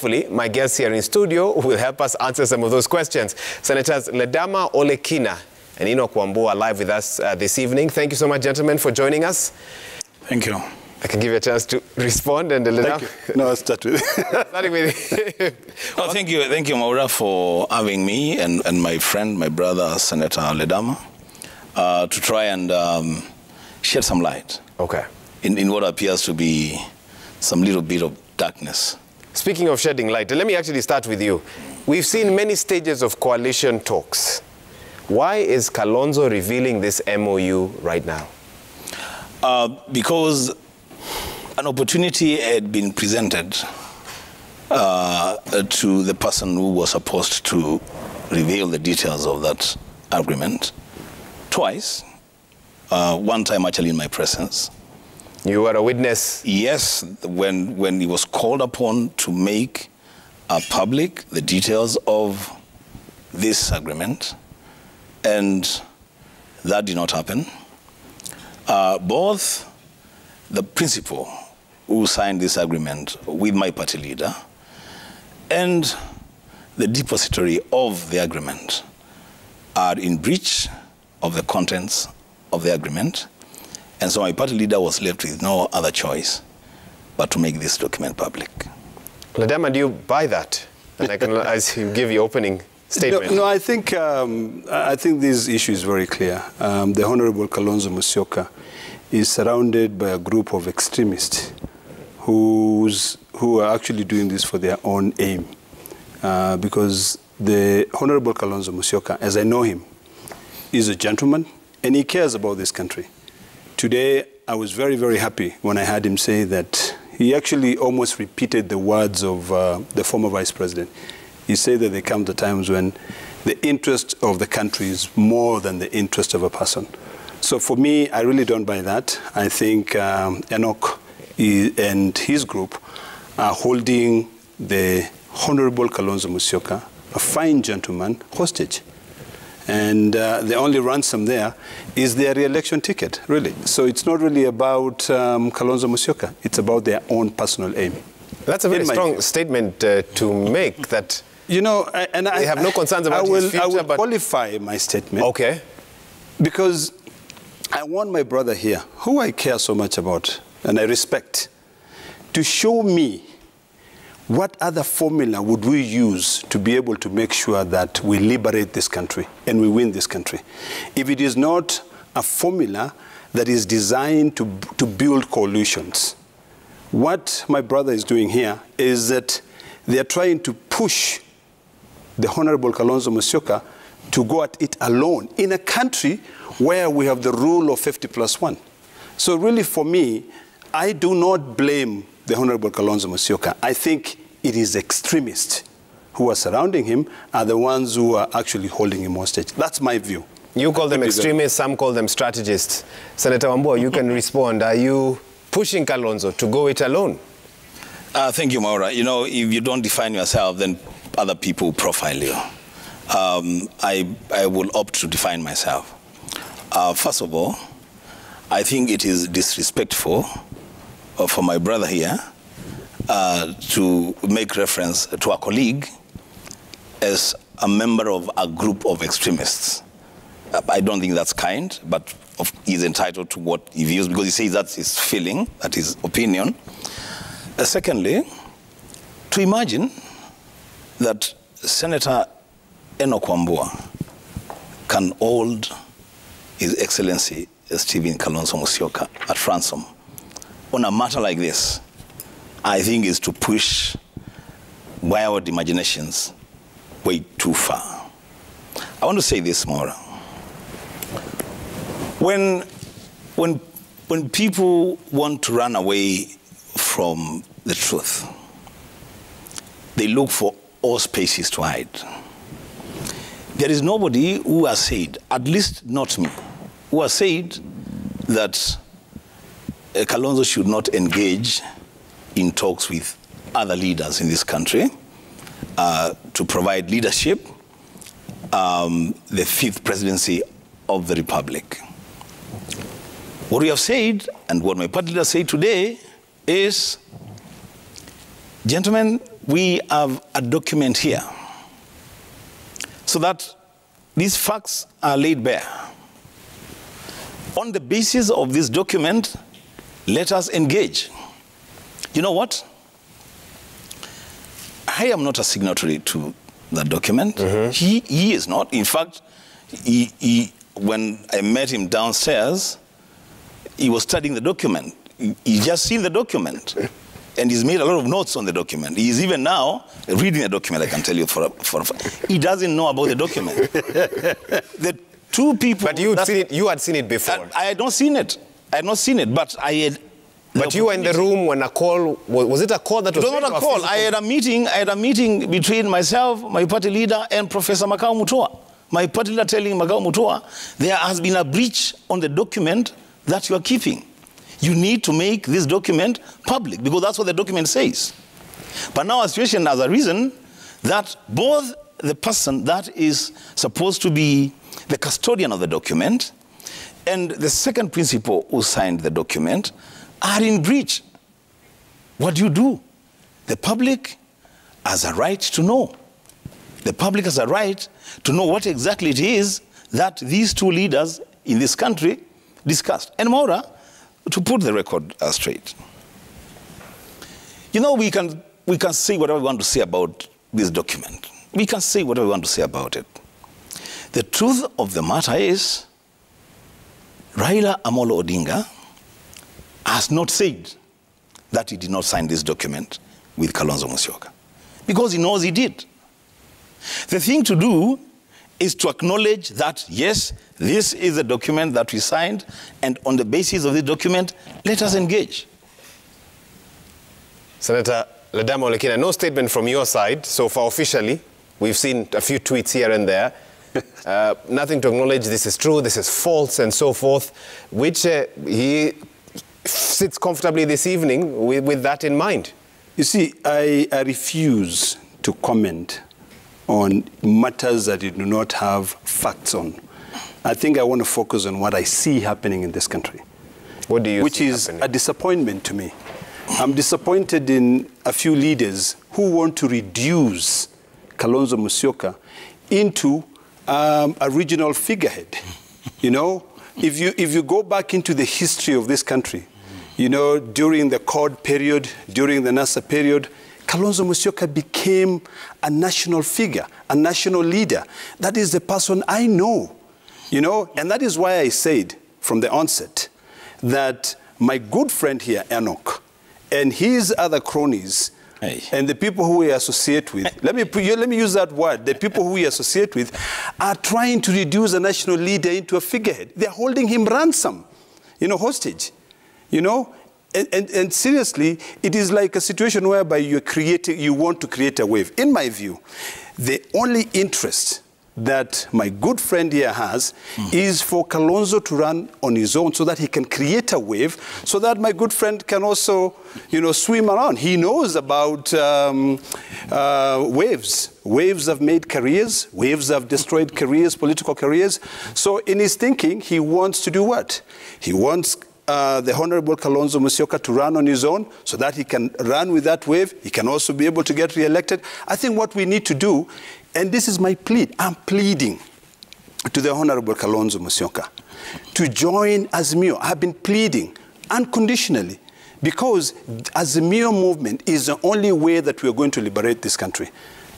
hopefully my guests here in studio will help us answer some of those questions. Senators Ledama Olekina and Enoch Wambua live with us this evening. Thank you so much, gentlemen, for joining us. Thank you. I can give you a chance to respond. And Thank you. No, I'll start with starting with Thank you, Maura, for having me and my friend, my brother, Senator Ledama, to try and shed some light. Okay. In what appears to be some little bit of darkness. Speaking of shedding light, let me actually start with you. We've seen many stages of coalition talks. Why is Kalonzo revealing this MOU right now? Because an opportunity had been presented to the person who was supposed to reveal the details of that agreement twice. One time actually in my presence. You were a witness? Yes, when he was called upon to make public the details of this agreement, and that did not happen. Both the principal who signed this agreement with my party leader and the depository of the agreement are in breach of the contents of the agreement. And so my party leader was left with no other choice but to make this document public. Ledama, do you buy that? And I can, as you give your opening statement. No, I think this issue is very clear. The Honorable Kalonzo Musyoka is surrounded by a group of extremists who are actually doing this for their own aim. Because the Honorable Kalonzo Musyoka, as I know him, is a gentleman and he cares about this country. Today, I was very, very happy when I heard him say that he actually almost repeated the words of the former vice president. He said that there come the times when the interest of the country is more than the interest of a person. So for me, I really don't buy that. I think Enoch and his group are holding the Honorable Kalonzo Musyoka, a fine gentleman, hostage. And the only ransom there is their re-election ticket, really. So it's not really about Kalonzo Musyoka. It's about their own personal aim. That's a very strong statement to make, that you know, and they have no concerns about his future. I will qualify my statement. Okay. Because I want my brother here, who I care so much about and I respect, to show me what other formula would we use to be able to make sure that we liberate this country and we win this country? If it is not a formula that is designed to build coalitions, what my brother is doing here is that they are trying to push the Honorable Kalonzo Musyoka to go at it alone in a country where we have the rule of 50+1. So really for me, I do not blame the Honorable Kalonzo Musyoka. I think it is extremists who are surrounding him are the ones who are actually holding him hostage. That's my view. You call them extremists, some call them strategists. Senator Wambua, you can respond. Are you pushing Kalonzo to go it alone? Thank you, Maura. You know, if you don't define yourself, then other people profile you. I will opt to define myself. First of all, I think it is disrespectful for my brother here to make reference to a colleague as a member of a group of extremists. I don't think that's kind, but he's entitled to what he views because he says that's his feeling, that's his opinion. Secondly, to imagine that Senator Enoch Wambua can hold His Excellency Stephen Kalonzo Musyoka at ransom on a matter like this, I think is to push wild imaginations way too far. I want to say this, Maura. When people want to run away from the truth, they look for all spaces to hide. There is nobody who has said, at least not me, who has said that Kalonzo should not engage in talks with other leaders in this country to provide leadership, the fifth presidency of the Republic. What we have said, and what my party leader said today, is, gentlemen, we have a document here so that these facts are laid bare. On the basis of this document, let us engage. You know what? I am not a signatory to that document. He is not. In fact, when I met him downstairs, he was studying the document. He just seen the document. And he's made a lot of notes on the document. He's even now reading the document, I can tell you for a fact. He doesn't know about the document. The two people... But you had seen it before. I had not seen it. I had not seen it, but I had... But you were in the room when a call... Was it a call that was... It was not a call. I had a meeting between myself, my party leader, and Professor Makau Mutua. My party leader telling Makau Mutua, there has been a breach on the document that you are keeping. You need to make this document public, because that's what the document says. But now a situation has arisen that both the person that is supposed to be the custodian of the document and the second principal who signed the document are in breach. What do? The public has a right to know. The public has a right to know what exactly it is that these two leaders in this country discussed. And Maura, to put the record straight, you know, we can say whatever we want to say about this document. We can say whatever we want to say about it. The truth of the matter is, Raila Amolo Odinga has not said that he did not sign this document with Kalonzo Musyoka, because he knows he did. The thing to do is to acknowledge that, yes, this is a document that we signed, and on the basis of this document, let us engage. Senator Ledama Ole Kina, no statement from your side so far officially. We've seen a few tweets here and there. Nothing to acknowledge this is true, this is false, and so forth, which he sits comfortably this evening with that in mind. You see, I refuse to comment on matters that you do not have facts on. I think I want to focus on what I see happening in this country. What do you Which see is happening? a disappointment to me. I'm disappointed in a few leaders who want to reduce Kalonzo Musyoka into a regional figurehead. You know, if you go back into the history of this country, you know, during the CORD period, during the NASA period, Kalonzo Musyoka became a national figure, a national leader. That is the person I know, you know, and that is why I said from the onset that my good friend here, Enoch, and his other cronies, and the people who we associate with, let me use that word, the people who we associate with, are trying to reduce a national leader into a figurehead. They're holding him ransom, you know, hostage, you know. And seriously, it is like a situation whereby you want to create a wave. In my view, the only interest that my good friend here has is for Kalonzo to run on his own so that he can create a wave, so that my good friend can also, you know, swim around. He knows about waves. Waves have made careers. Waves have destroyed careers, political careers. So in his thinking, he wants to do what? He wants the Honorable Kalonzo Musyoka to run on his own so that he can run with that wave. He can also be able to get re-elected. I think what we need to do, and this is my plea, I'm pleading to the Honorable Kalonzo Musyoka to join Azimio. I've been pleading unconditionally, because Azimio movement is the only way that we are going to liberate this country.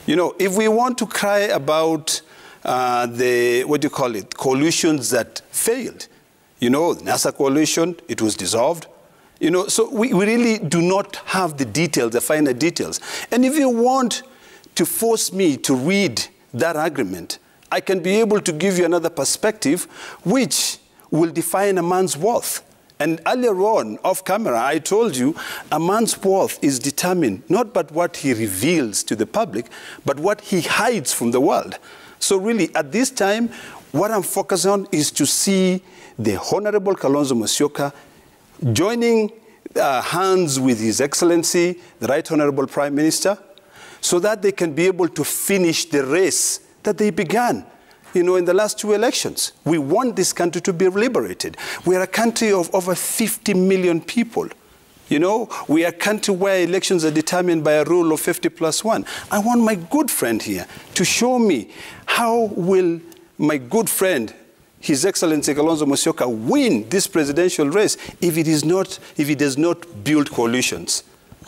You know, if we want to cry about coalitions that failed, you know, the NASA coalition, it was dissolved. You know, so we really do not have the details, the finer details. And if you want to force me to read that agreement, I can be able to give you another perspective which will define a man's worth. And earlier on, off camera, I told you a man's worth is determined not by what he reveals to the public, but what he hides from the world. So really, at this time, what I'm focused on is to see the Honorable Kalonzo Musyoka joining hands with His Excellency, the Right Honorable Prime Minister, so that they can be able to finish the race that they began, you know, in the last two elections. We want this country to be liberated. We are a country of over 50 million people. You know, we are a country where elections are determined by a rule of 50+1. I want my good friend here to show me how will my good friend, His Excellency Kalonzo Musyoka, win this presidential race if he does not build coalitions.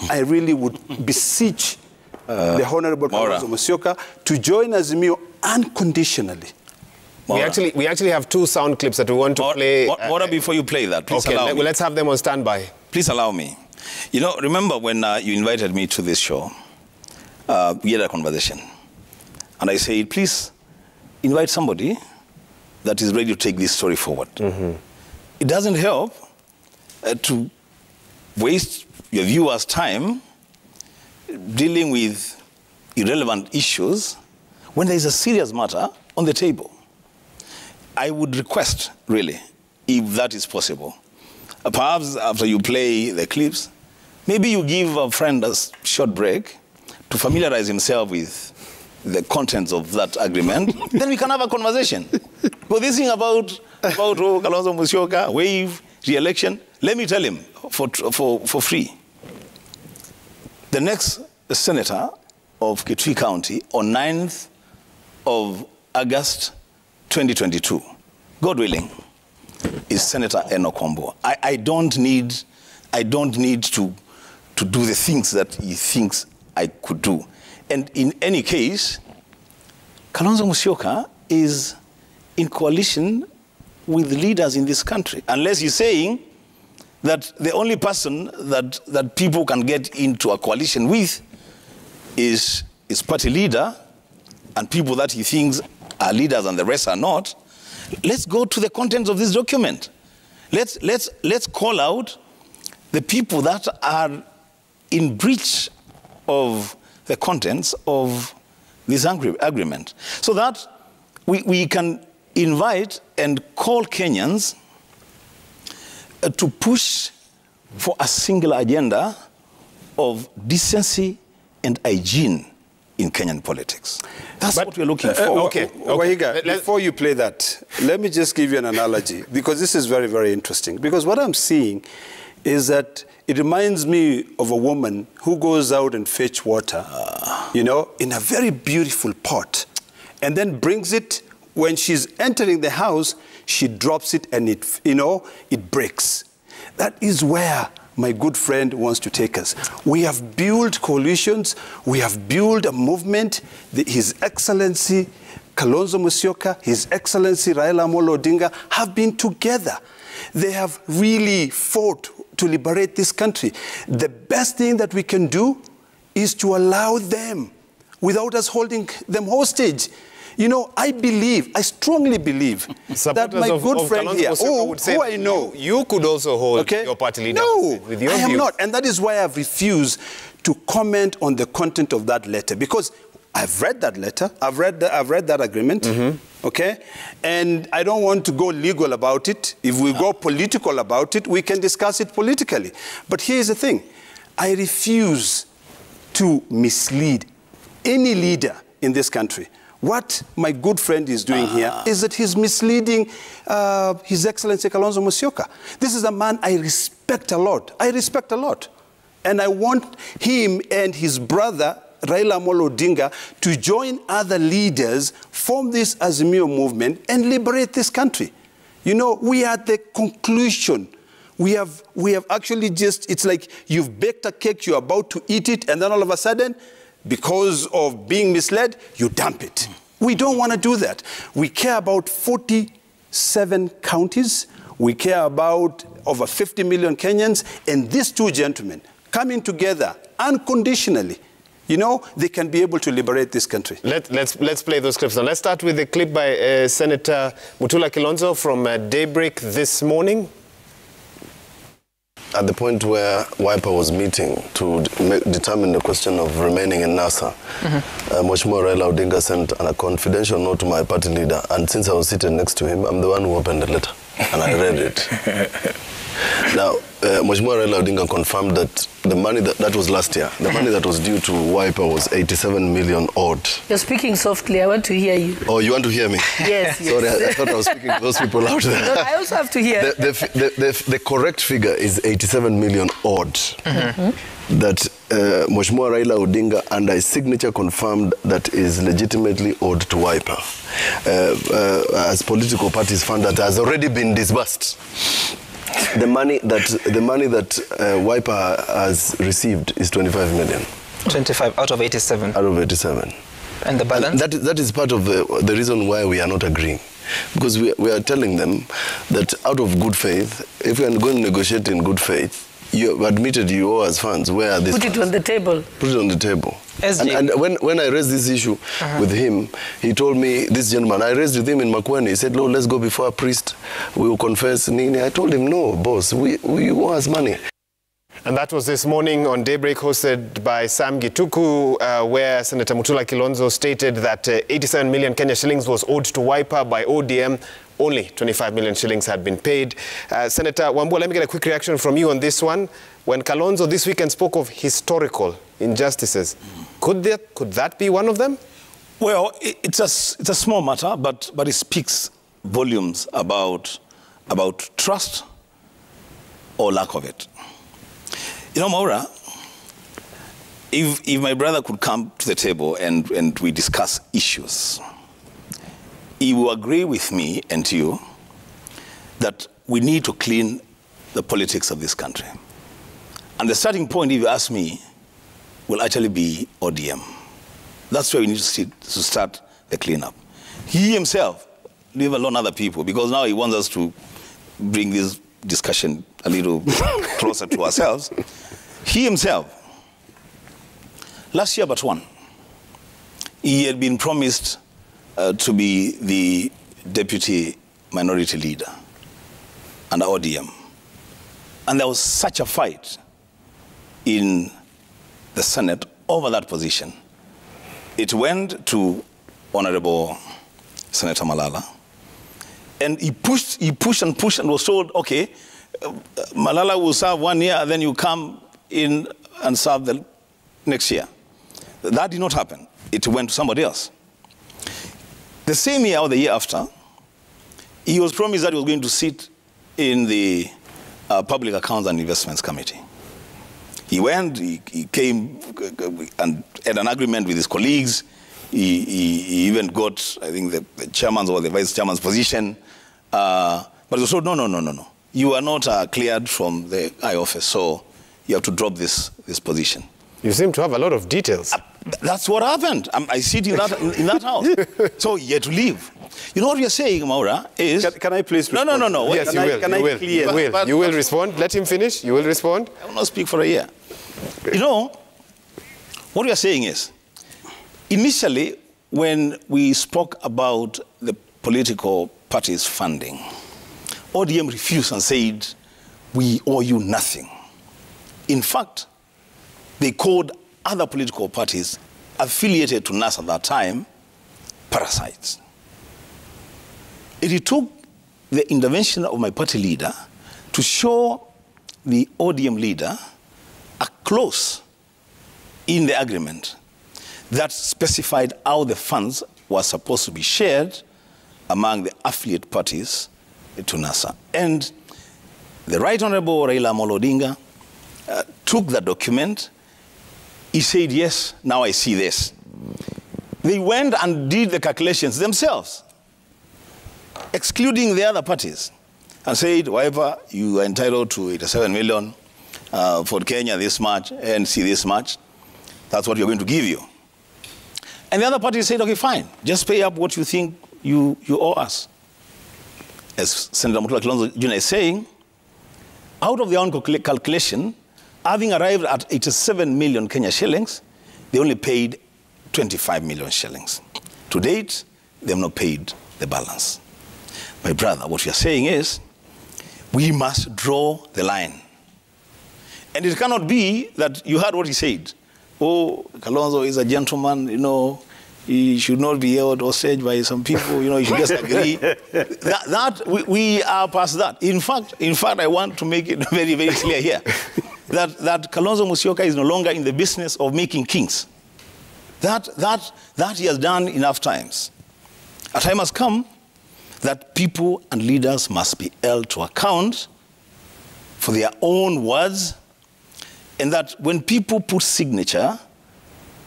I really would beseech the Honorable Kalonzo Musyoka to join Azimio unconditionally. We actually have 2 sound clips that we want to play. Mora, before you play that, please allow me. Let's have them on standby. Please allow me. You know, remember when you invited me to this show, we had a conversation. And I said, please invite somebody that is ready to take this story forward. It doesn't help to waste your viewers' time dealing with irrelevant issues when there is a serious matter on the table. I would request, really, if that is possible, perhaps after you play the clips, maybe you give a friend a short break to familiarize himself with the contents of that agreement. Then we can have a conversation. But this thing about Kalonzo Musyoka, waive re-election, let me tell him for free. The next senator of Kitui County on 9th of August 2022, God willing, is Senator Enoch Wambua. I don't need to do the things that he thinks I could do. And in any case, Kalonzo Musyoka is in coalition with leaders in this country. Unless you're saying that the only person that people can get into a coalition with is party leader and people that he thinks are leaders and the rest are not, let's go to the contents of this document. Let's call out the people that are in breach of the contents of this agreement, so that we can invite and call Kenyans to push for a single agenda of decency and hygiene in Kenyan politics. That's what we're looking for. Okay. Wahiga, before you play that, let me just give you an analogy, because this is very, very interesting. Because what I'm seeing is that it reminds me of a woman who goes out and fetch water, you know, in a very beautiful pot, and then brings it. When she's entering the house, she drops it and it, you know, it breaks. That is where my good friend wants to take us. We have built coalitions, we have built a movement. His Excellency Kalonzo Musyoka, His Excellency Raila Odinga have been together. They have really fought to liberate this country. The best thing that we can do is to allow them without us holding them hostage. You know, I strongly believe that my good friend here, who I know, you could also hold your party leader with your views. I am not, and that is why I've refused to comment on the content of that letter, because I've read that letter, I've read that agreement, okay, and I don't want to go legal about it. If we go political about it, we can discuss it politically. But here's the thing: I refuse to mislead any leader in this country. What my good friend is doing here is that he's misleading His Excellency Kalonzo Musyoka. This is a man I respect a lot. I respect a lot. And I want him and his brother, Raila Odinga, to join other leaders, form this Azimio movement, and liberate this country. You know, we are at the conclusion. We have actually just, it's like you've baked a cake, you're about to eat it, and then all of a sudden, because of being misled, you dump it. We don't want to do that. We care about 47 counties. We care about over 50 million Kenyans. And these two gentlemen coming together unconditionally, you know, they can be able to liberate this country. Let's play those clips now. Let's start with the clip by Senator Mutula Kalonzo from Daybreak this morning. At the point where WIPA was meeting to determine the question of remaining in NASA, Mheshimiwa Raila Odinga sent a confidential note to my party leader, and since I was sitting next to him, I'm the one who opened the letter, and I read it. Now, Mheshimiwa Raila Odinga confirmed that the money that was last year, the money that was due to Wiper was 87 million odd. You're speaking softly. I want to hear you. Oh, you want to hear me? Yes, yes. Sorry, I thought I was speaking to those people out there. No, I also have to hear. The correct figure is 87 million odd. That Mheshimiwa Raila Odinga under his signature confirmed that is legitimately owed to Wiper. As political parties fund that has already been disbursed. The money that Wiper has received is 25 million. 25 out of 87. Out of 87. And the balance? And that is part of the reason why we are not agreeing. Because we are telling them that out of good faith, if we are going to negotiate in good faith, you have admitted you owe us funds. Where are these Put funds? it on the table. Put it on the table. SG. And when I raised this issue with him, he told me, this gentleman, I raised with him in Makueni, he said, no, let's go before a priest, we will confess Nini. I told him, no, boss, we owe us money. And that was this morning on Daybreak, hosted by Sam Gituku, where Senator Mutula Kalonzo stated that 87 million Kenya shillings was owed to Wiper by ODM. Only 25 million shillings had been paid. Senator Wambua, let me get a quick reaction from you on this one. When Kalonzo this weekend spoke of historical injustices, could that be one of them? Well, it's a small matter, but it speaks volumes about trust or lack of it. You know, Maura, if my brother could come to the table and we discuss issues, he will agree with me and you that we need to clean the politics of this country. And the starting point, if you ask me, will actually be ODM. That's where we need to start the cleanup. He himself, leave alone other people, because now he wants us to bring this discussion a little closer to ourselves. He himself, last year but one, he had been promised to be the deputy minority leader under ODM. And there was such a fight in the Senate over that position. It went to Honorable Senator Malala. And he pushed and pushed and was told, okay, Malala will serve 1 year, and then you come in and serve the next year. That did not happen. It went to somebody else. The same year or the year after, he was promised that he was going to sit in the Public Accounts and Investments Committee. He went, he came and had an agreement with his colleagues. He even got, I think, the chairman's or the vice chairman's position. But he was told, no. You are not cleared from the high office, so you have to drop this position. You seem to have a lot of details. That's what happened. I sit in that house. So he had to leave. You know what we are saying, Maura, is... Can I please respond? No. Yes, you will respond. Let him finish. You will respond. I will not speak for a year. You know, what we are saying is, initially, when we spoke about the political parties' funding, ODM refused and said, we owe you nothing. In fact, they called other political parties affiliated to NAS at that time parasites. It took the intervention of my party leader to show the ODM leader a clause in the agreement that specified how the funds were supposed to be shared among the affiliate parties to NASA. And the Right Honorable Raila Odinga took the document. He said, yes, now I see this. They went and did the calculations themselves, excluding the other parties, and said, whatever, you are entitled to 87 million for Kenya this much, and see this much. That's what we're going to give you. And the other parties said, okay, fine, just pay up what you think you owe us. As Senator Mutula Kalonzo Jr. is saying, out of their own calculation, having arrived at 87 million Kenya shillings, they only paid 25 million shillings. To date, they have not paid the balance. My brother, what we are saying is, we must draw the line. And it cannot be that you heard what he said. Oh, Kalonzo is a gentleman, you know, he should not be held hostage by some people. You should just agree. We are past that. In fact, I want to make it very, very clear here that Kalonzo Musyoka is no longer in the business of making kings. That he has done enough times. A time has come that people and leaders must be held to account for their own words, and that when people put signature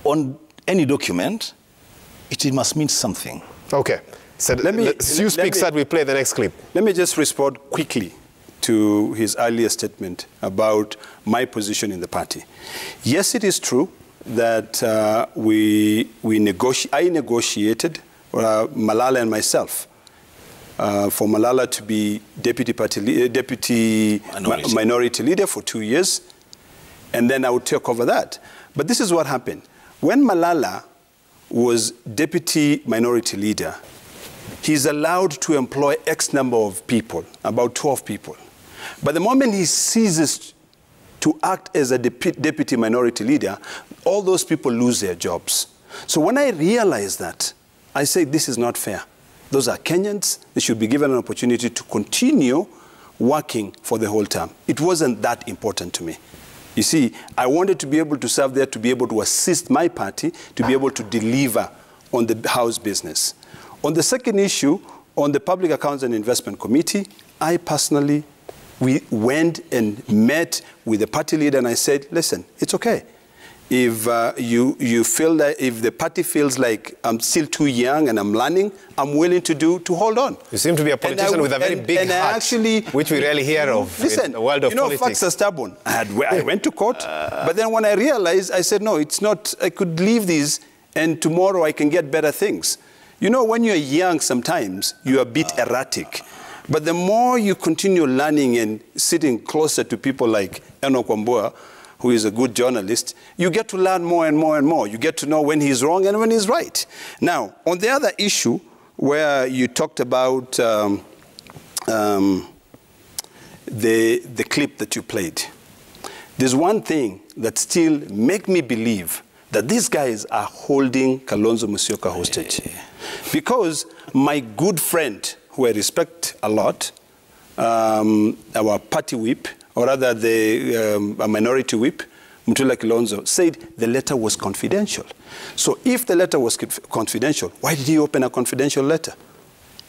on any document, it must mean something. Okay. So you speak, Sad, we play the next clip. Let me just respond quickly to his earlier statement about my position in the party. Yes, it is true that I negotiated, Malala and myself, for Malala to be deputy minority leader for 2 years, and then I would take over that. But this is what happened. When Malala was deputy minority leader, he's allowed to employ X number of people, about 12 people. But the moment he ceases to act as a deputy minority leader, all those people lose their jobs. So when I realized that, I said, this is not fair. Those are Kenyans. They should be given an opportunity to continue working for the whole term. It wasn't that important to me. You see, I wanted to be able to serve there, to be able to assist my party, to be able to deliver on the House business. On the second issue, on the Public Accounts and Investment Committee, I personally, we went and met with the party leader, and I said, listen, it's okay. If you feel that, if the party feels like I'm still too young and I'm learning, I'm willing to hold on. You seem to be a politician with a very big heart, which we rarely hear of in the world of politics. Facts are stubborn. I went to court, but then when I realized, I said, no, it's not, I could leave these and tomorrow I can get better things. When you're young, sometimes you're a bit erratic. But the more you continue learning and sitting closer to people like Enoch Wambua, who is a good journalist, you get to learn more and more and more. You get to know when he's wrong and when he's right. Now, on the other issue, where you talked about the clip that you played, there's one thing that still makes me believe that these guys are holding Kalonzo Musyoka hostage. Because my good friend, who I respect a lot, our party whip, or rather the minority whip, Mutula Kalonzo, said the letter was confidential. So if the letter was confidential, why did he open a confidential letter?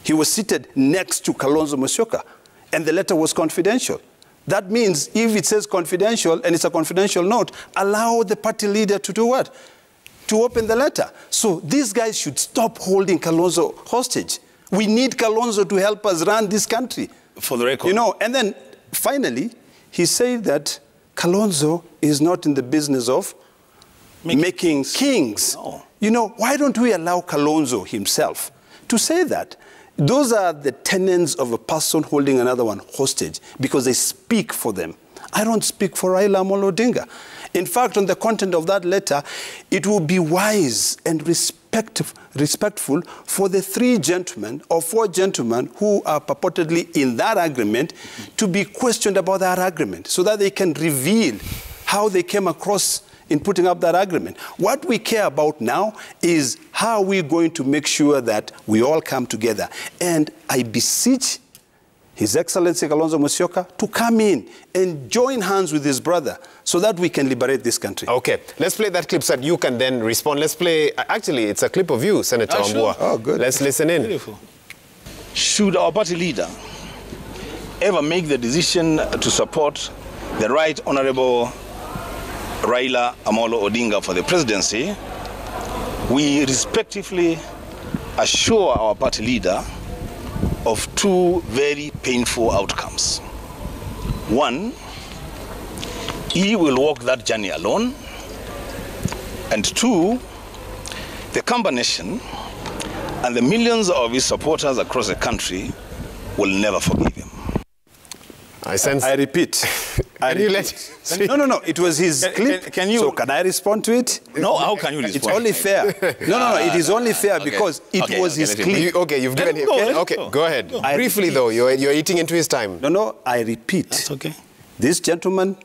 He was seated next to Kalonzo Musyoka, and the letter was confidential. That means if it says confidential, and it's a confidential note, allow the party leader to do what? To open the letter. So these guys should stop holding Kalonzo hostage. We need Kalonzo to help us run this country. For the record. And then finally, he said that Kalonzo is not in the business of making kings. No. Why don't we allow Kalonzo himself to say that? Those are the tenets of a person holding another one hostage because they speak for them. I don't speak for Raila Amolo Odinga. In fact, on the content of that letter, it will be wise and respectful for the 3 gentlemen or 4 gentlemen who are purportedly in that agreement to be questioned about that agreement so that they can reveal how they came across in putting up that agreement. What we care about now is how we're going to make sure that we all come together. And I beseech His Excellency Kalonzo Musyoka to come in and join hands with his brother so that we can liberate this country. Okay, let's play that clip so that you can then respond. Let's play, actually, it's a clip of you, Senator Wambua. Sure. Oh, good. Let's listen in. Beautiful. Should our party leader ever make the decision to support the Right Honorable Raila Amolo Odinga for the presidency, we respectively assure our party leader of 2 very painful outcomes. 1, he will walk that journey alone. And 2, the Kamba Nation and the millions of his supporters across the country will never forgive him. I repeat. No. It was his clip. So can I respond to it? No, how can you respond? It's only fair. No. It is only fair because it was his clip. You've given him. Okay, go ahead. Briefly, though, you're eating into his time. No, I repeat. That's okay. This gentleman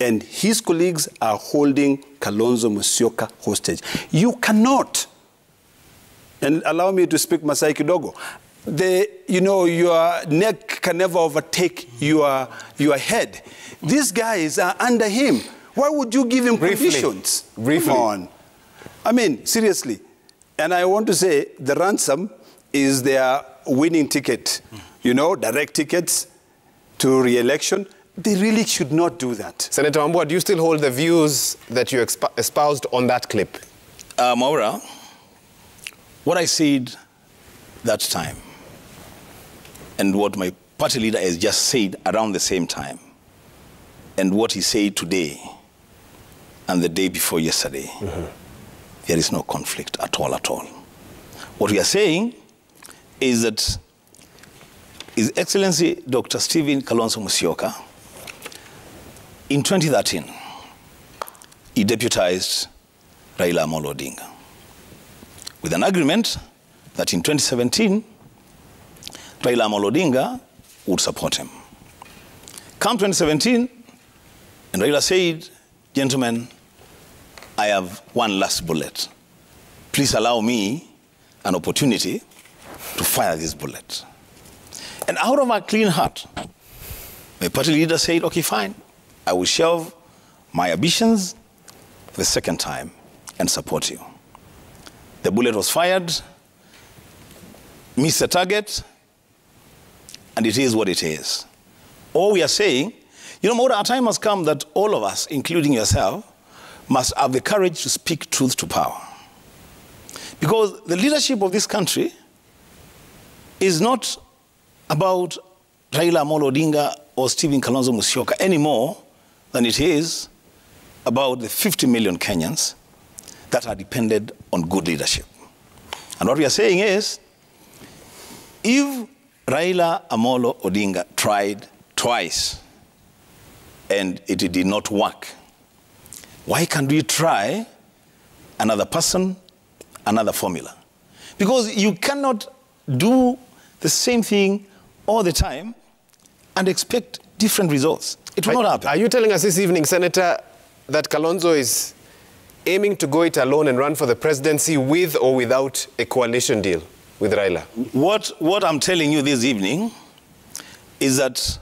and his colleagues are holding Kalonzo Musyoka hostage. You cannot And allow me to speak Masai Kidogo. Your neck can never overtake your head. These guys are under him. Why would you give him conditions? Briefly. Come on. I mean, seriously. And I want to say the ransom is their winning ticket. Direct tickets to re-election. They really should not do that. Senator Wambua, do you still hold the views that you espoused on that clip? Maura, what I said that time and what my party leader has just said around the same time and what he said today and the day before yesterday, there is no conflict at all. What we are saying is that His Excellency Dr. Stephen Kalonzo Musyoka, in 2013, he deputized Raila Amolo Odinga with an agreement that in 2017, Raila Amolo Odinga would support him. Come 2017, and Raila said, gentlemen, I have one last bullet. Please allow me an opportunity to fire this bullet. And out of a clean heart, my party leader said, okay, fine. I will shelve my ambitions for the second time and support you. The bullet was fired, missed the target, and it is what it is. All we are saying, Maura, our time has come that all of us, including yourself, must have the courage to speak truth to power. Because the leadership of this country is not about Raila Amolo Odinga or Stephen Kalonzo Musyoka any more than it is about the 50 million Kenyans that are dependent on good leadership. And what we are saying is, if Raila Amolo Odinga tried twice and it did not work, why can't we try another person, another formula? Because you cannot do the same thing all the time and expect different results. It will not happen. Are you telling us this evening, Senator, that Kalonzo is aiming to go it alone and run for the presidency with or without a coalition deal with Raila? What I'm telling you this evening is that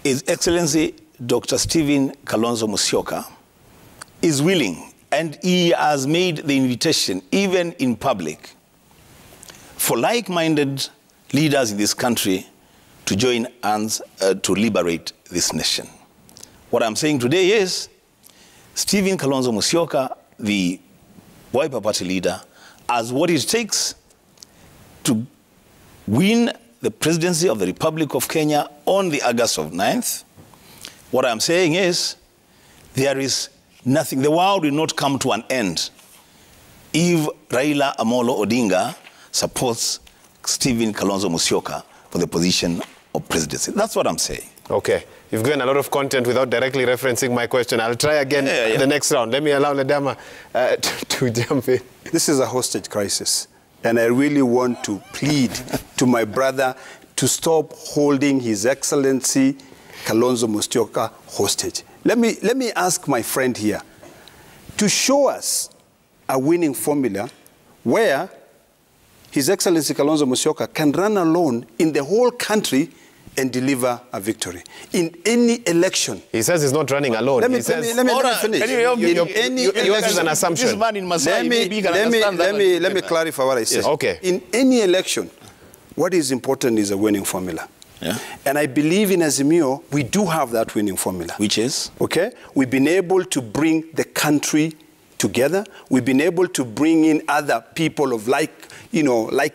His Excellency Dr. Stephen Kalonzo Musyoka is willing, and he has made the invitation, even in public, for like-minded leaders in this country to join hands to liberate this nation. What I'm saying today is, Stephen Kalonzo Musyoka, the Wiper Party leader, has what it takes to win the presidency of the Republic of Kenya on the August of 9th. What I'm saying is, there is nothing, the world will not come to an end if Raila Amolo Odinga supports Stephen Kalonzo Musyoka for the position of presidency. That's what I'm saying. Okay. You've given a lot of content without directly referencing my question. I'll try again in the next round. Let me allow Ledama to jump in. This is a hostage crisis. And I really want to plead to my brother to stop holding His Excellency Kalonzo Musyoka hostage. Let me ask my friend here to show us a winning formula where His Excellency Kalonzo Musyoka can run alone in the whole country and deliver a victory in any election. He says he's not running alone. Let me says, finish. Yours is an assumption. This man in Masai, let me clarify what I said. Yes. Okay. In any election, what is important is a winning formula. Yeah. And I believe in Azimio, we do have that winning formula. Which is? Okay? We've been able to bring the country together. We've been able to bring in other people of like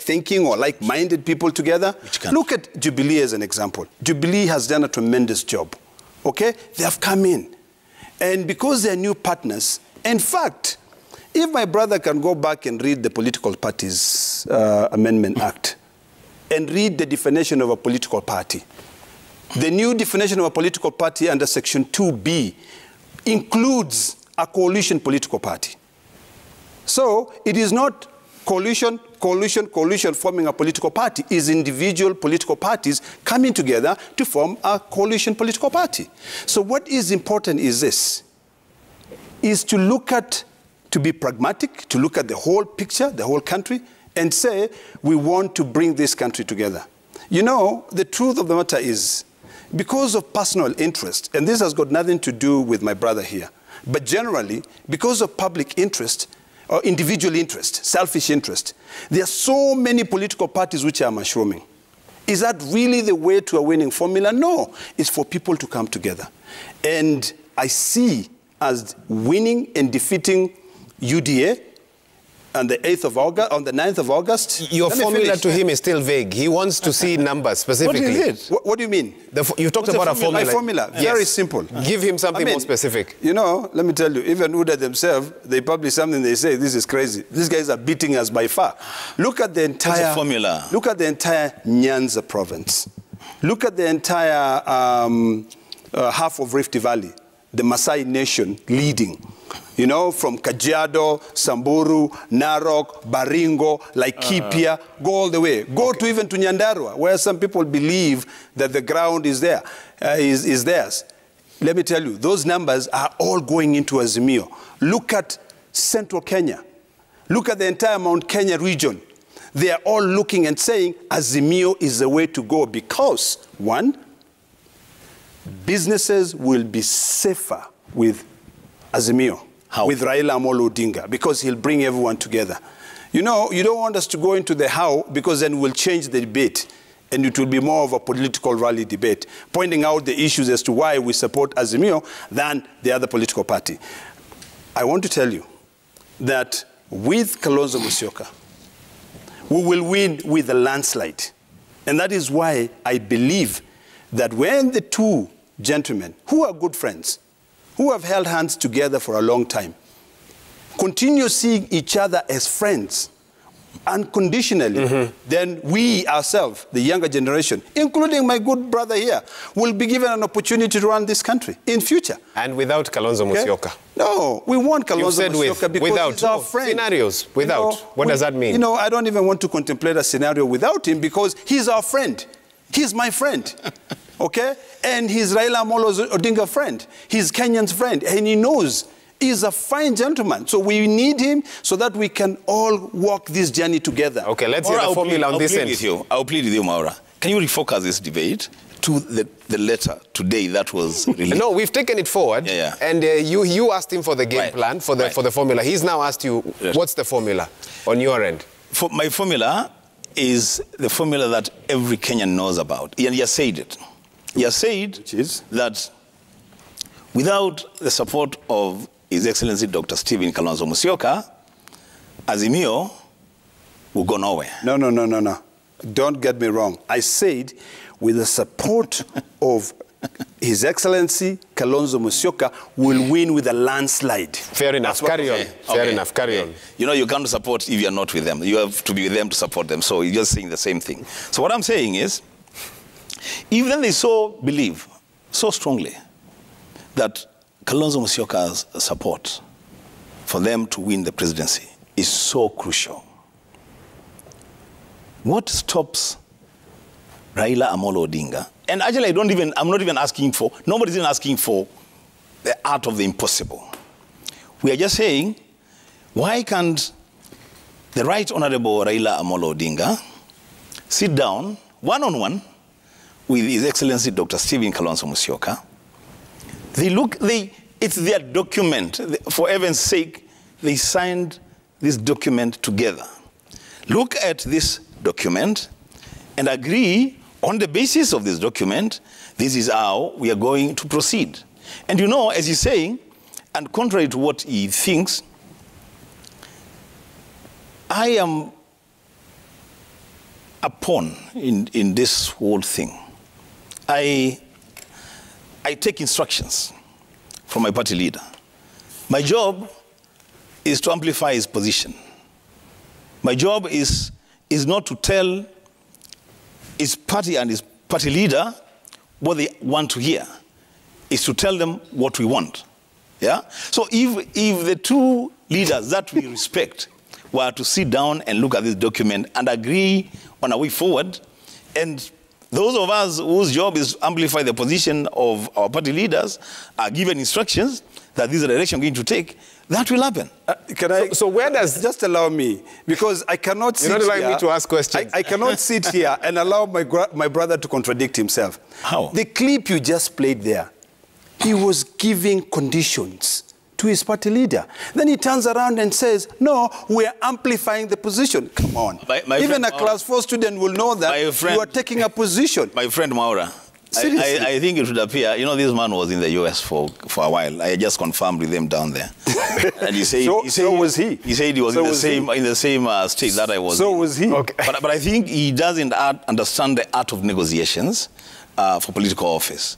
thinking or like-minded people together. Look at Jubilee as an example. Jubilee has done a tremendous job. Okay? They have come in. And because they're new partners, in fact, if my brother can go back and read the Political Parties Amendment Act and read the definition of a political party, the new definition of a political party under Section 2B includes a coalition political party. So it is not coalition forming a political party. It is individual political parties coming together to form a coalition political party. So what is important is this, is to be pragmatic, to look at the whole picture, the whole country, and say, we want to bring this country together. You know, the truth of the matter is, because of personal interest, and this has got nothing to do with my brother here, but generally, because of public interest, or individual interest, selfish interest, there are so many political parties which are mushrooming. Is that really the way to a winning formula? No, it's for people to come together. And I see as winning and defeating UDA on the 8th of August, on the 9th of August. Your formula to him is still vague. He wants to see numbers specifically. What is it? What do you mean? You talked about a formula. My formula, yes. Very simple. Give him something more specific. You know, let me tell you, even UDA themselves, they publish something, they say, this is crazy. These guys are beating us by far. Look at the entire formula. Look at the entire Nyanza province. Look at the entire half of Rift Valley, the Maasai nation leading. You know, from Kajiado, Samburu, Narok, Baringo, Laikipia, go all the way. Go to even to Nyandarua, where some people believe that the ground is there, is theirs. Let me tell you, those numbers are all going into Azimio. Look at central Kenya. Look at the entire Mount Kenya region. They are all looking and saying Azimio is the way to go because, one, businesses will be safer with Azimio. How? With Raila Amolo Odinga, because he'll bring everyone together. You know, you don't want us to go into the how, because then we'll change the debate, and it will be more of a political rally debate, pointing out the issues as to why we support Azimio than the other political party. I want to tell you that with Kalonzo Musyoka, we will win with a landslide. And that is why I believe that when the two gentlemen, who are good friends, who have held hands together for a long time, continue seeing each other as friends unconditionally, then we ourselves, the younger generation, including my good brother here, will be given an opportunity to run this country in future. And without Kalonzo Musyoka? No, we want Kalonzo Musyoka because without, he's our friend. Scenarios, without. You know, what does that mean? You know, I don't even want to contemplate a scenario without him because he's our friend. He's my friend. Okay? And he's Raila Amolo Odinga friend. He's Kenyan's friend. And he knows he's a fine gentleman. So we need him so that we can all walk this journey together. Okay, let's hear the formula on this end. I'll plead with you, Maura. Can you refocus this debate to the letter today that was released? No, we've taken it forward. Yeah. And you asked him for the game plan, for the formula. He's now asked you, what's the formula on your end? My formula is the formula that every Kenyan knows about. And he has said it. He has said that without the support of His Excellency Dr. Stephen Kalonzo Musyoka, Azimio will go nowhere. No. Don't get me wrong. I said with the support of His Excellency Kalonzo Musyoka will win with a landslide. Fair enough. Carry on. Fair enough. Carry on. You know, you can't support if you're not with them. You have to be with them to support them. So you're just saying the same thing. So what I'm saying is, even they so believe so strongly that Kalonzo Musyoka's support for them to win the presidency is so crucial. What stops Raila Amolo Odinga? And actually, I'm not even asking for, nobody's even asking for the art of the impossible. We are just saying, why can't the Right Honorable Raila Amolo Odinga sit down one-on-one with His Excellency Dr. Stephen Kalonzo Musyoka? It's their document. For heaven's sake, they signed this document together. Look at this document and agree on the basis of this document, this is how we are going to proceed. And you know, as he's saying, and contrary to what he thinks, I am a pawn in this whole thing. I take instructions from my party leader. My job is to amplify his position. My job is not to tell his party and his party leader what they want to hear. It's to tell them what we want. Yeah? So if the two leaders that we respect were to sit down and look at this document and agree on a way forward, and those of us whose job is to amplify the position of our party leaders are given instructions, that this is the direction we're going to take, that will happen. Can I? So where does... Just allow me, because I cannot sit You're not allowing here. me to ask questions. I cannot sit here and allow my brother to contradict himself. How? The clip you just played there, he was giving conditions to his party leader. Then he turns around and says, no, we're amplifying the position. Come on. Even a class 4 student will know that you are taking a position. My friend Maura, Seriously? I think it would appear, you know, this man was in the US for a while. I just confirmed with him down there. And he said, so was he. He said he was in the same state that I was So in. was he. Okay. But I think he doesn't understand the art of negotiations for political office.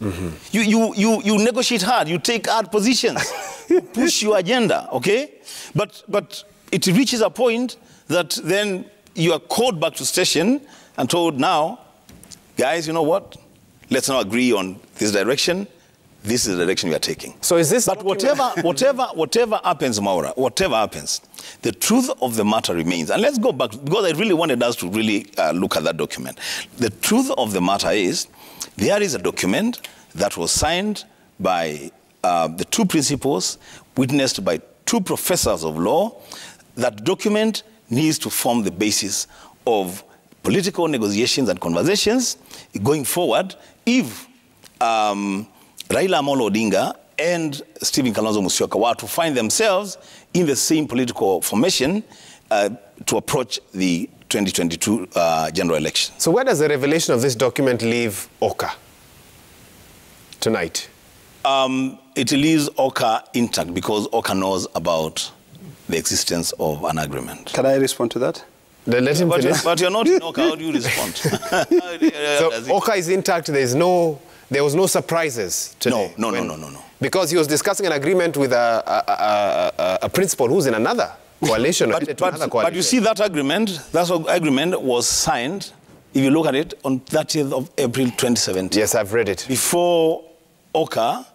You negotiate hard, you take hard positions, you push your agenda, okay? But it reaches a point that then you are called back to station and told, now, guys, you know what? Let's now agree on this direction. This is the direction we are taking. So is this... But whatever happens, Maura, whatever happens, the truth of the matter remains. And let's go back, because I really wanted us to really look at that document. The truth of the matter is, there is a document that was signed by the two principals, witnessed by two professors of law. That document needs to form the basis of political negotiations and conversations going forward if Raila Amolo Odinga and Stephen Kalonzo Musyoka were to find themselves in the same political formation to approach the 2022 general election. So where does the revelation of this document leave Oka tonight? It leaves Oka intact because Oka knows about the existence of an agreement. Can I respond to that? Then let him finish. But you're not in Oka, how do you respond? So Oka is intact, there was no surprises today? No. Because he was discussing an agreement with a principal who's in another coalition. But you see that agreement was signed, if you look at it, on 30th of April 2017. Yes, I've read it. Before Oka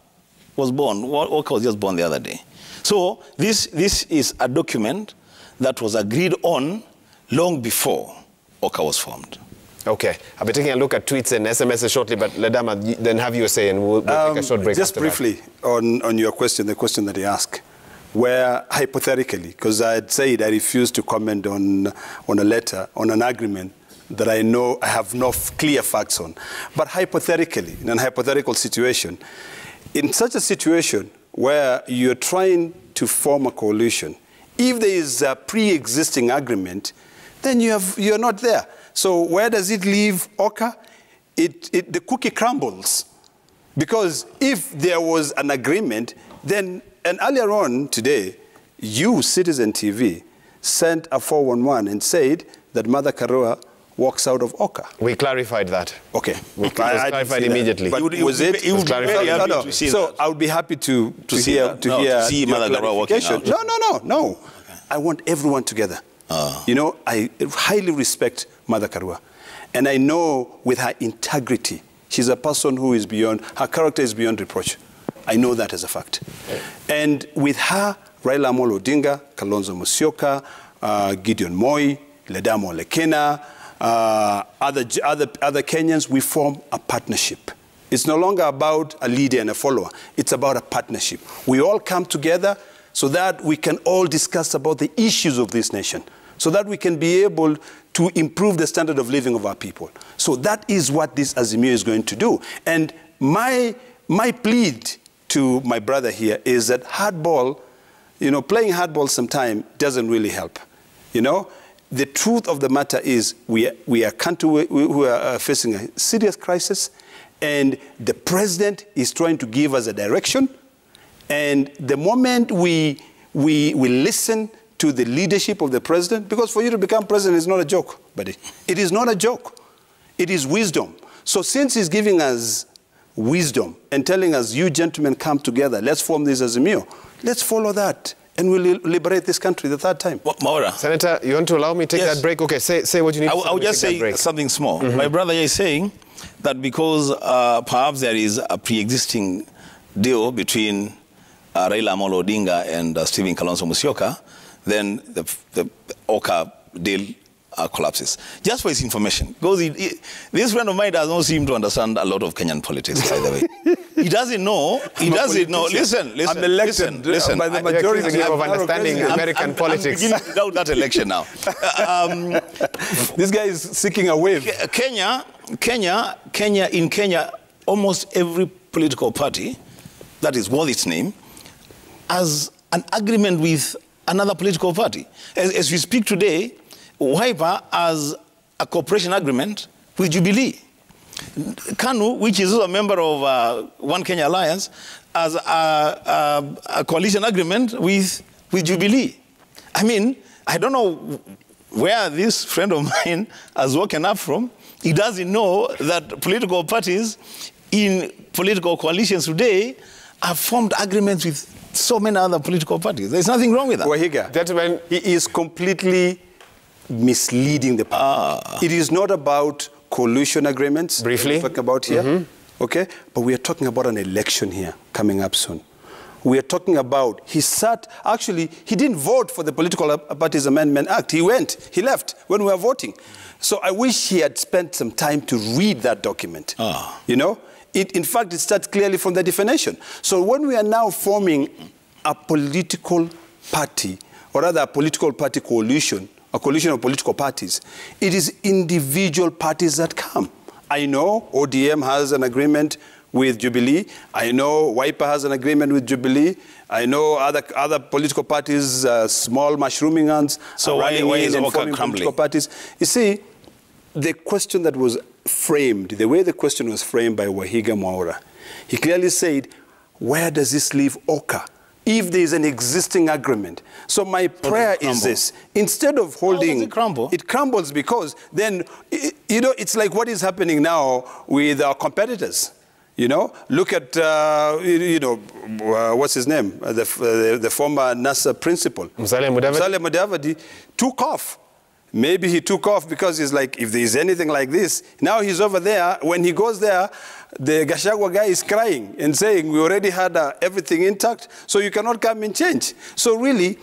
was born. Oka was just born the other day. So this is a document that was agreed on long before Oka was formed. Okay. I'll be taking a look at tweets and SMSs shortly, but Ledama, then have your say and we'll take a short break. Just briefly on your question, the question that he asked, where hypothetically, because I had said I refused to comment on a letter, on an agreement that I know I have no clear facts on. But hypothetically, in a hypothetical situation, in such a situation where you're trying to form a coalition, if there is a pre-existing agreement, then you're not there. So where does it leave Oka? The cookie crumbles. Because if there was an agreement, then, and earlier on today, you, Citizen TV, sent a 411 and said that Mother Karua walks out of Oka. We clarified that. Okay. We clarified immediately. But was it? To see so that. I would be happy to see Mother Karua walking out. No. I want everyone together. You know, I highly respect Mother Karua. And I know with her integrity, she's a person who is beyond, her character is beyond reproach. I know that as a fact. And with her, Raila Amolo Odinga, Kalonzo Musyoka, Gideon Moi, Ledamo Lekena, other Kenyans, we form a partnership. It's no longer about a leader and a follower. It's about a partnership. We all come together so that we can all discuss about the issues of this nation, so that we can be able to improve the standard of living of our people. So that is what this Azimio is going to do. And my plea to my brother here is that hardball, you know, playing hardball sometime doesn't really help. You know, the truth of the matter is we are facing a serious crisis, and the president is trying to give us a direction. And the moment we listen to the leadership of the president, because for you to become president is not a joke, buddy. It is not a joke. It is wisdom. So since he's giving us wisdom and telling us, you gentlemen come together, let's form this Azimio, let's follow that, and we'll liberate this country the third time. Maura. Senator, you want to allow me to take that break? Okay, say what you need to say. I will just say something small. My brother is saying that because perhaps there is a pre-existing deal between Raila Amolo Odinga and Stephen Kalonzo Musyoka, then the Oka deal collapses. Just for his information, because this friend of mine does not seem to understand a lot of Kenyan politics, by the way. He doesn't know. He doesn't know. Listen. I'm elected by the majority of understanding American politics. I'm beginning to doubt that election now. This guy is seeking a wave. In Kenya, almost every political party that is worth its name has an agreement with another political party. As we speak today, Wiper has a cooperation agreement with Jubilee. KANU, which is also a member of One Kenya Alliance, has a coalition agreement with Jubilee. I mean, I don't know where this friend of mine has woken up from. He doesn't know that political parties in political coalitions today have formed agreements with so many other political parties. There's nothing wrong with that. Wahiga, gentlemen, he is completely misleading the party. It is not about coalition agreements. Briefly. We're talking about here. Okay? But we are talking about an election here coming up soon. We are talking about, he didn't vote for the Political Parties Amendment Act. He left when we were voting. So I wish he had spent some time to read that document. You know? In fact, it starts clearly from the definition. So when we are now forming a political party, or rather a political party coalition, a coalition of political parties, it is individual parties that come. I know ODM has an agreement with Jubilee. I know Wiper has an agreement with Jubilee. I know other political parties, small mushrooming ants, so why is forming political parties. You see, the question that was framed, the way the question was framed by Wahiga Mwaura, he clearly said, where does this leave Oka if there is an existing agreement? So my prayer is this, instead of holding... How does it crumble? It crumbles because then, you know, it's like what is happening now with our competitors. You know, look at, what's his name? The former NASA principal. Musalia Mudavadi took off. Maybe he took off because he's like, if there's anything like this, now he's over there. When he goes there, the Gachagua guy is crying and saying, we already had everything intact, so you cannot come and change. So really,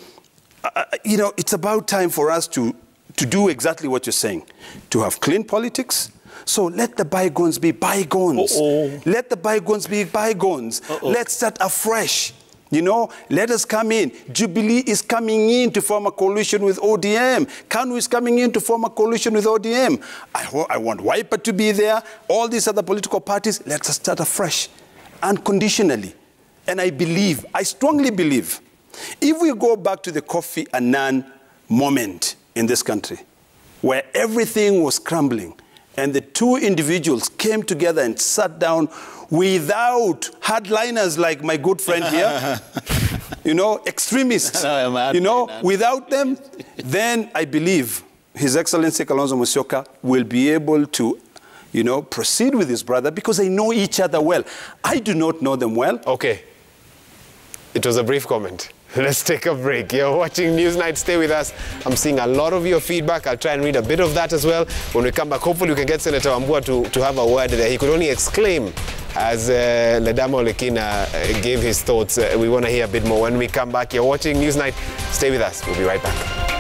it's about time for us to do exactly what you're saying, to have clean politics. So let the bygones be bygones. Let the bygones be bygones. Let's start afresh. You know, let us come in. Jubilee is coming in to form a coalition with ODM. KANU is coming in to form a coalition with ODM. I want Wiper to be there. All these other political parties, let us start afresh, unconditionally. And I strongly believe, if we go back to the Kofi Annan moment in this country, where everything was crumbling, and the two individuals came together and sat down without hardliners like my good friend here, extremists, without them, then I believe His Excellency Kalonzo Musyoka will be able to, proceed with his brother because they know each other well. I do not know them well. Okay. It was a brief comment. Let's take a break. You're watching Newsnight. Stay with us. I'm seeing a lot of your feedback. I'll try and read a bit of that as well. When we come back, hopefully we can get Senator Wambua to have a word there. He could only exclaim as Ledama Olekina gave his thoughts. We want to hear a bit more. When we come back, you're watching Newsnight. Stay with us. We'll be right back.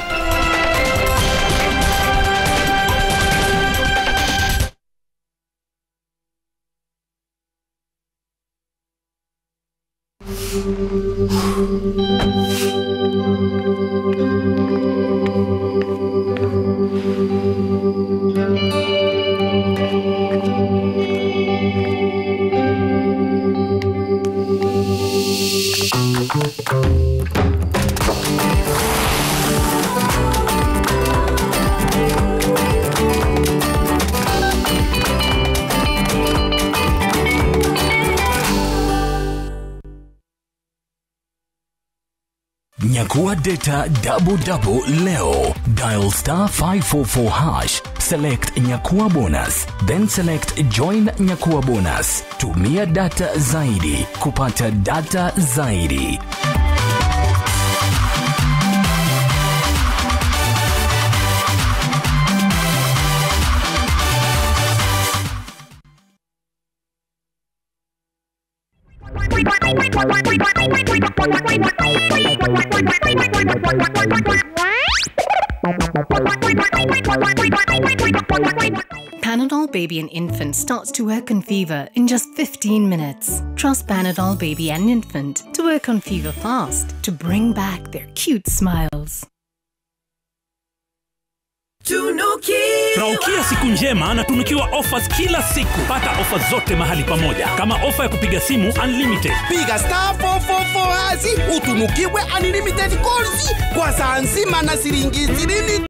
Nyakua data double leo. Dial star 544 hash. Select Nyakua bonus. Then select join Nyakua bonus. Tumia data zaidi. Kupata data zaidi. Panadol Baby and Infant starts to work on fever in just 15 minutes. Trust Panadol Baby and Infant to work on fever fast to bring back their cute smiles. Raukia siku njema na tunukiwa offers kila siku. Pata offers zote mahali pamoja. Kama offer ya kupiga simu unlimited. Piga *444 utunukiwe unlimited calls kwa saa nzima na shilingi 20.